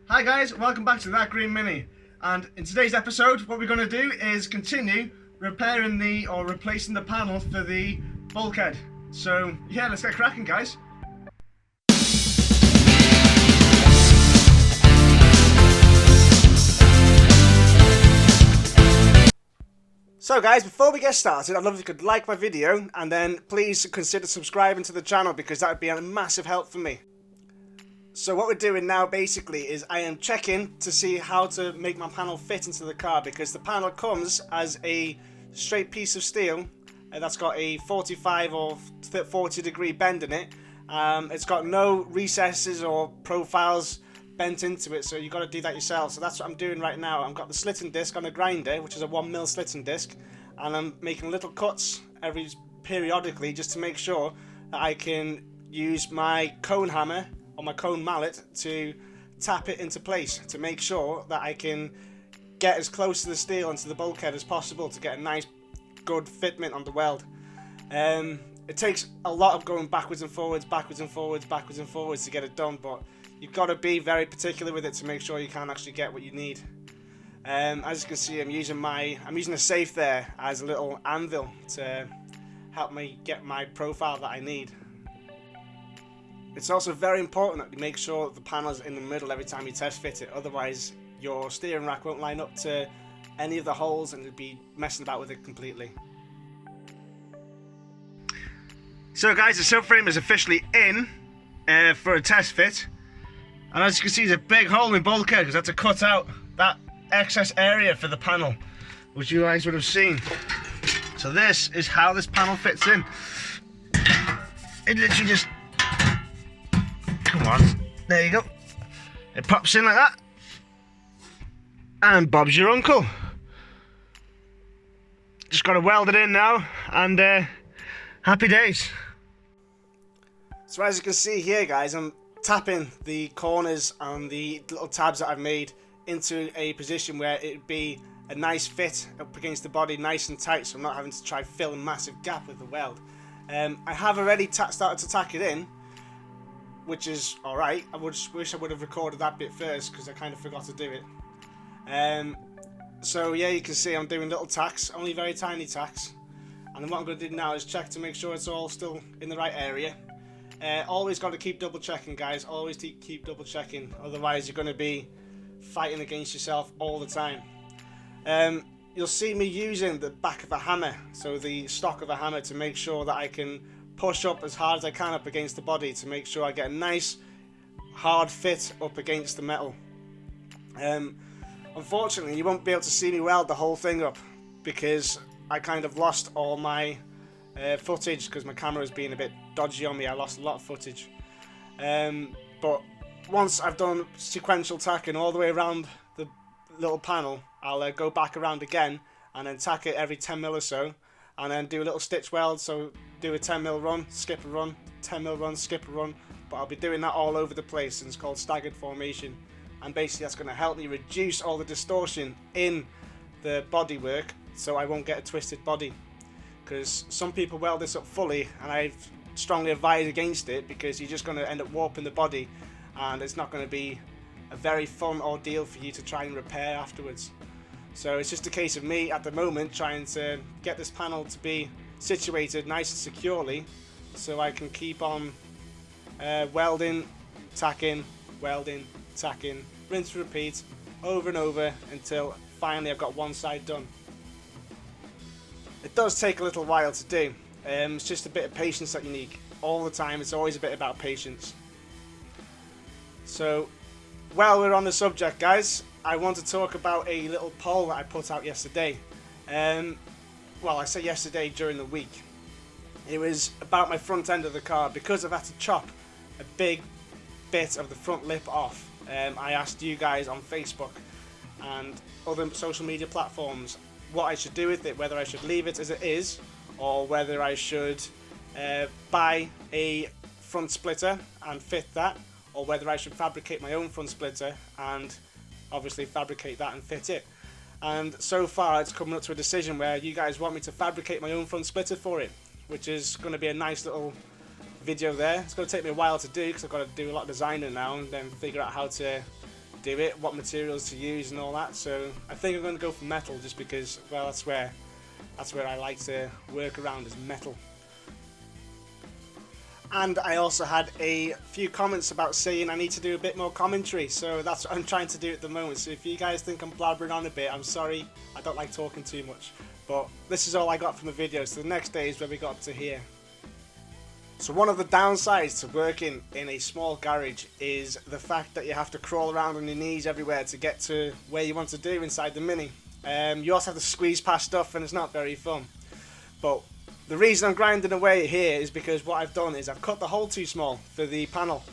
Hi guys, welcome back to That Green Mini. And in today's episode, what we're going to do is continue repairing or replacing the panel for the bulkhead. So yeah, let's get cracking, guys. So guys, before we get started, I'd love if you could like my video and then please consider subscribing to the channel because that would be a massive help for me. So what we're doing now basically is I am checking to see how to make my panel fit into the car, because the panel comes as a straight piece of steel that's got a 45 or 40 degree bend in it. It's got no recesses or profiles bent into it, so you've got to do that yourself. So that's what I'm doing right now. I've got the slitting disc on a grinder, which is a 1mm slitting disc, and I'm making little cuts periodically just to make sure that I can use my cone hammer or my cone mallet to tap it into place to make sure that I can get as close to the steel and to the bulkhead as possible to get a nice good fitment on the weld. It takes a lot of going backwards and forwards to get it done, but you've got to be very particular with it to make sure you can actually get what you need. As you can see, I'm using a safe there as a little anvil to help me get my profile that I need. It's also very important that you make sure the panel's in the middle every time you test fit it, otherwise your steering rack won't line up to any of the holes and you'll be messing about with it completely. So guys, the subframe is officially in for a test fit, and as you can see there's a big hole in the bulkhead because I had to cut out that excess area for the panel, which you guys would have seen. So this is how this panel fits in. It literally just, come on, there you go. It pops in like that, and Bob's your uncle. Just got to weld it in now, and happy days. So as you can see here, guys, I'm tapping the corners and the little tabs that I've made into a position where it'd be a nice fit up against the body, nice and tight, so I'm not having to try fill a massive gap with the weld. I have already started to tack it in, which is alright. I wish I would have recorded that bit first because I kind of forgot to do it. So yeah, you can see I'm doing little tacks, only very tiny tacks, and then what I'm going to do now is check to make sure it's all still in the right area. Always got to keep double checking, guys, always keep double checking, otherwise you're going to be fighting against yourself all the time. You'll see me using the back of a hammer, so the stock of a hammer, to make sure that I can push up as hard as I can up against the body to make sure I get a nice hard fit up against the metal. Unfortunately you won't be able to see me weld the whole thing up because I kind of lost all my footage because my camera's been a bit dodgy on me. I lost a lot of footage, but once I've done sequential tacking all the way around the little panel, I'll go back around again and then tack it every 10mm or so, and then do a little stitch weld, so do a 10mm run, skip a run, 10mm run, skip a run, but I'll be doing that all over the place, and it's called staggered formation, and basically that's going to help me reduce all the distortion in the bodywork so I won't get a twisted body, because some people weld this up fully and I strongly advise against it because you're just going to end up warping the body and it's not going to be a very fun ordeal for you to try and repair afterwards. So it's just a case of me at the moment trying to get this panel to be situated nice and securely so I can keep on welding, tacking, rinse and repeat over and over until finally I've got one side done. It does take a little while to do. It's just a bit of patience that you need all the time. It's always a bit about patience. So while we're on the subject, guys, I want to talk about a little poll that I put out yesterday. Well, I say yesterday, during the week. It was about my front end of the car because I've had to chop a big bit of the front lip off. I asked you guys on Facebook and other social media platforms what I should do with it, whether I should leave it as it is or whether I should buy a front splitter and fit that, or whether I should fabricate my own front splitter and obviously fabricate that and fit it. And so far it's coming up to a decision where you guys want me to fabricate my own front splitter for it, which is going to be a nice little video there. It's going to take me a while to do because I've got to do a lot of designing now and then figure out how to do it, what materials to use and all that. So I think I'm going to go for metal, just because, well, that's where I like to work around, is metal. And I also had a few comments about saying I need to do a bit more commentary, so that's what I'm trying to do at the moment. So if you guys think I'm blabbering on a bit, I'm sorry, I don't like talking too much. But this is all I got from the video, so the next day is where we got up to here. So one of the downsides to working in a small garage is the fact that you have to crawl around on your knees everywhere to get to where you want to do inside the Mini. You also have to squeeze past stuff, and it's not very fun. But the reason I'm grinding away here is because what I've done is I've cut the hole too small for the panel.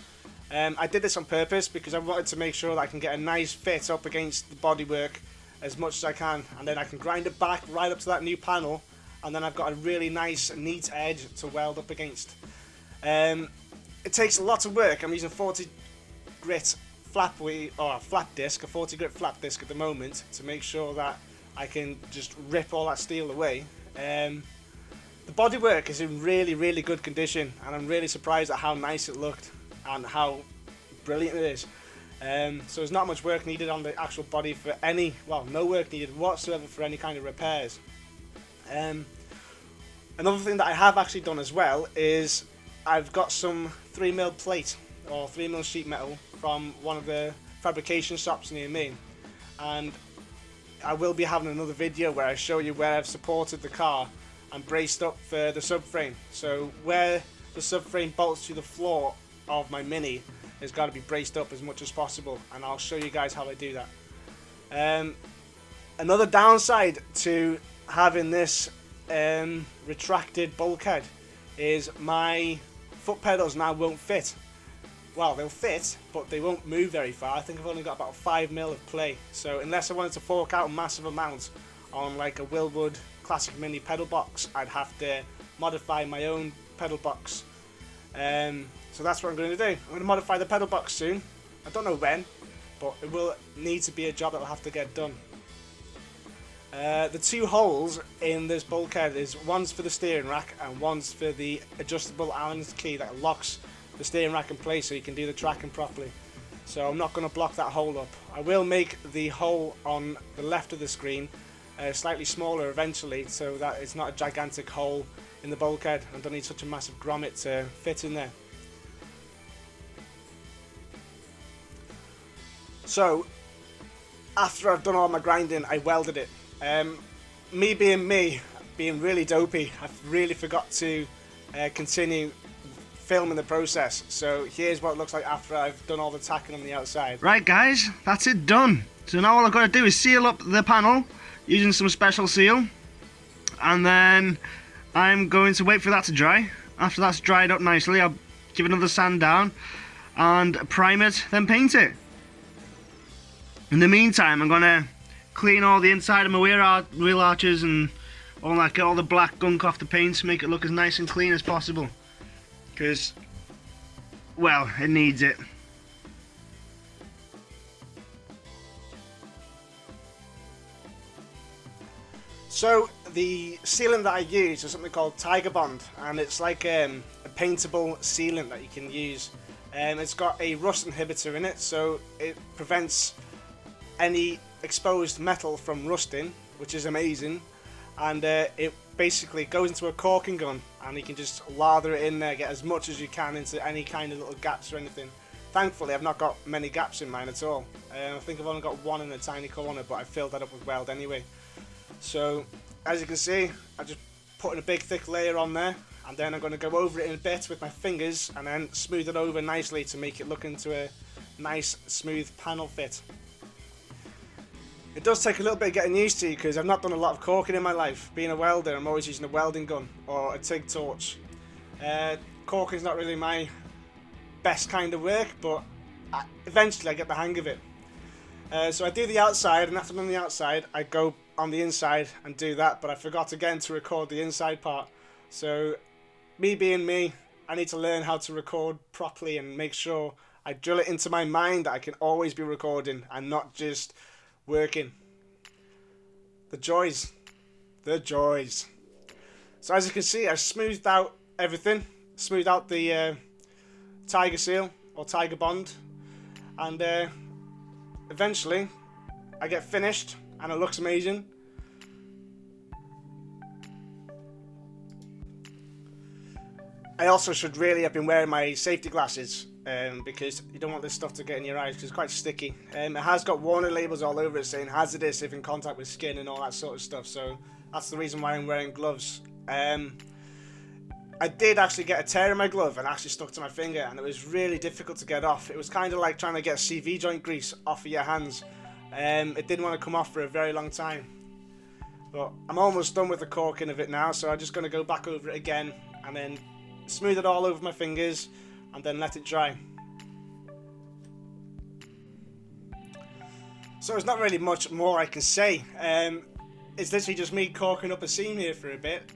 I did this on purpose because I wanted to make sure that I can get a nice fit up against the bodywork as much as I can, and then I can grind it back right up to that new panel, and then I've got a really nice neat edge to weld up against. It takes a lot of work. I'm using 40 grit flat disc, a 40 grit flat disc at the moment, to make sure that I can just rip all that steel away. The bodywork is in really, really good condition, and I'm really surprised at how nice it looked and how brilliant it is. So there's not much work needed on the actual body for any, well, no work needed whatsoever for any kind of repairs. Another thing that I have actually done as well is I've got some 3mm plate or 3mm sheet metal from one of the fabrication shops near me, and I will be having another video where I show you where I've supported the car and braced up for the subframe. So where the subframe bolts to the floor of my Mini has got to be braced up as much as possible, and I'll show you guys how I do that. Another downside to having this retracted bulkhead is my foot pedals now won't fit. Well, they'll fit, but they won't move very far. I think I've only got about 5mm of play, so unless I wanted to fork out a massive amount on like a Wilwood Classic Mini pedal box, I'd have to modify my own pedal box. So that's what I'm going to do. I'm going to modify the pedal box soon. I don't know when, but it will need to be a job that will have to get done. The two holes in this bulkhead is one's for the steering rack and one's for the adjustable Allen key that locks the steering rack in place so you can do the tracking properly. So I'm not going to block that hole up. I will make the hole on the left of the screen slightly smaller eventually, so that it's not a gigantic hole in the bulkhead and don't need such a massive grommet to fit in there. So after I've done all my grinding, I welded it. Me being really dopey, I really forgot to continue filming the process. So here's what it looks like after I've done all the tacking on the outside. Right guys, that's it done. So now all I've got to do is seal up the panel using some special seal, and then I'm going to wait for that to dry. After that's dried up nicely, I'll give it another sand down and prime it, then paint it. In the meantime, I'm going to clean all the inside of my wheel arches and all that, get all the black gunk off the paint, make it look as nice and clean as possible, because, well, it needs it. So the sealant that I use is something called Tiger Bond, and it's like a paintable sealant that you can use. It's got a rust inhibitor in it, so it prevents any exposed metal from rusting, which is amazing. And it basically goes into a caulking gun, and you can just lather it in there, get as much as you can into any kind of little gaps or anything. Thankfully, I've not got many gaps in mine at all. I think I've only got one in a tiny corner, but I filled that up with weld anyway. So, as you can see, I'm just putting a big thick layer on there, and then I'm going to go over it in a bit with my fingers, and then smooth it over nicely to make it look into a nice, smooth panel fit. It does take a little bit of getting used to, because I've not done a lot of caulking in my life. Being a welder, I'm always using a welding gun or a TIG torch. Caulking's not really my best kind of work, but eventually I get the hang of it. So I do the outside, and after I'm on the outside, I go on the inside and do that, but I forgot again to record the inside part. So, me being me, I need to learn how to record properly and make sure I drill it into my mind that I can always be recording and not just working. The joys. The joys. So as you can see, I smoothed out everything. Smoothed out the Tiger Seal or Tiger Bond, and eventually I get finished and it looks amazing. I also should really have been wearing my safety glasses because you don't want this stuff to get in your eyes because it's quite sticky. It has got warning labels all over it saying hazardous if in contact with skin and all that sort of stuff, so that's the reason why I'm wearing gloves. I did actually get a tear in my glove and actually stuck to my finger, and it was really difficult to get off. It was kind of like trying to get CV joint grease off of your hands. It didn't want to come off for a very long time. But I'm almost done with the corking of it now, so I'm just going to go back over it again and then smooth it all over my fingers and then let it dry. So there's not really much more I can say. It's literally just me corking up a seam here for a bit.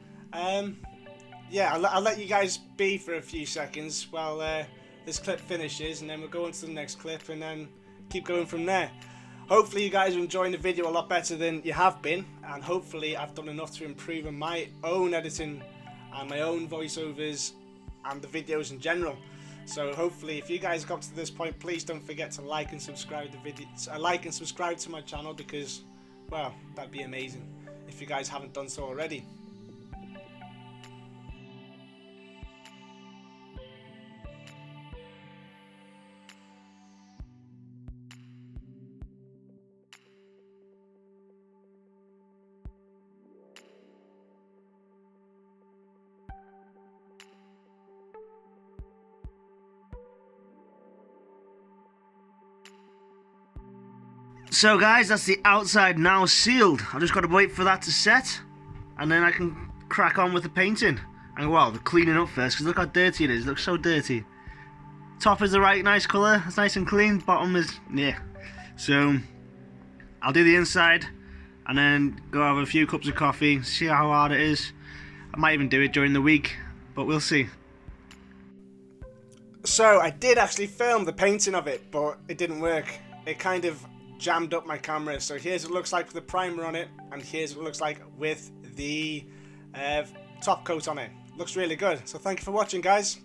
Yeah, I'll let you guys be for a few seconds while this clip finishes, and then we'll go on to the next clip and then keep going from there. Hopefully you guys are enjoying the video a lot better than you have been, and hopefully I've done enough to improve on my own editing and my own voiceovers and the videos in general. So hopefully if you guys got to this point, please don't forget to like and subscribe to my channel, because, well, that'd be amazing if you guys haven't done so already. So guys, that's the outside now sealed. I've just got to wait for that to set, and then I can crack on with the painting. And well, the cleaning up first, because look how dirty it is. It looks so dirty. Top is the right nice colour, it's nice and clean. Bottom is, yeah. So I'll do the inside and then go have a few cups of coffee, see how hard it is. I might even do it during the week, but we'll see. So I did actually film the painting of it, but it didn't work. It kind of jammed up my camera. So here's what it looks like with the primer on it, and here's what it looks like with the top coat on it. Looks really good. So thank you for watching, guys.